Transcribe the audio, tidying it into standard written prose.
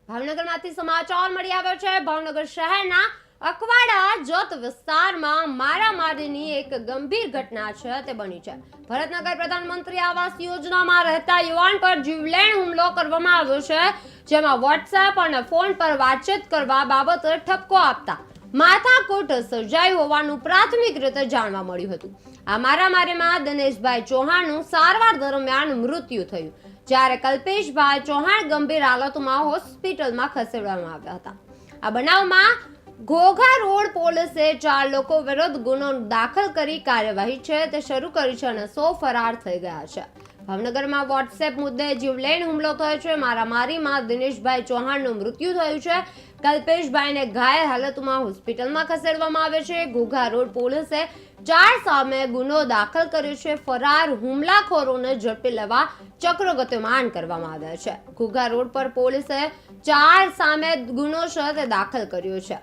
ભાવનગરમાંથી સમાચાર મળી આવ્યા છે। ભાવનગર શહેરના અકવાડા જત વિસ્તારમાં મારામારીની એક ગંભીર ઘટના છે તે બની છે। ભરતનગર પ્રધાનમંત્રી આવાસ યોજનામાં રહેતા યુવાન પર જીવલેણ હુમલો કરવામાં આવ્યો છે, જેમાં વોટ્સએપ અને ફોન પર વાતચીત કરવા બાબતે ઠપકો આપતા માથાકૂટ સર્જાઈ હોવાનું પ્રાથમિક રીતે જાણવા મળ્યું હતું। આ મારામારીમાં દિનેશભાઈ ચૌહાણનું સારવાર દરમિયાન મૃત્યુ થયું, જ્યારે કલ્પેશભાઈ ચૌહાણ ગંભીર હાલતમાં હોસ્પિટલમાં ખસેડવામાં આવ્યા હતા। આ બનાવમાં ઘોઘા રોડ પોલીસે 4 લોકો વિરુદ્ધ ગુનો દાખલ કરી કાર્યવાહી છે તે શરૂ કરી છે અને 100 ફરાર થઈ ગયા છે। ભાવનગરમાં વોટ્સએપ મુદ્દે જીવલેણ હુમલો થયો છે। મારામારીમાં દિનેશભાઈ ચૌહાણનું મૃત્યુ થયું છે। કલ્પેશભાઈને ઘાયલ હાલતમાં હોસ્પિટલમાં ખસેડવામાં આવે છે। ઘોઘા રોડ પોલીસે 4 સામે ગુનો દાખલ કર્યો છે। ફરાર હુમલાખોરોને ઝડપી લેવા ચક્રો ગતિમાન કરવામાં આવ્યા છે। ઘોઘા રોડ પર પોલીસે 4 સામે ગુનો છે તે દાખલ કર્યો છે।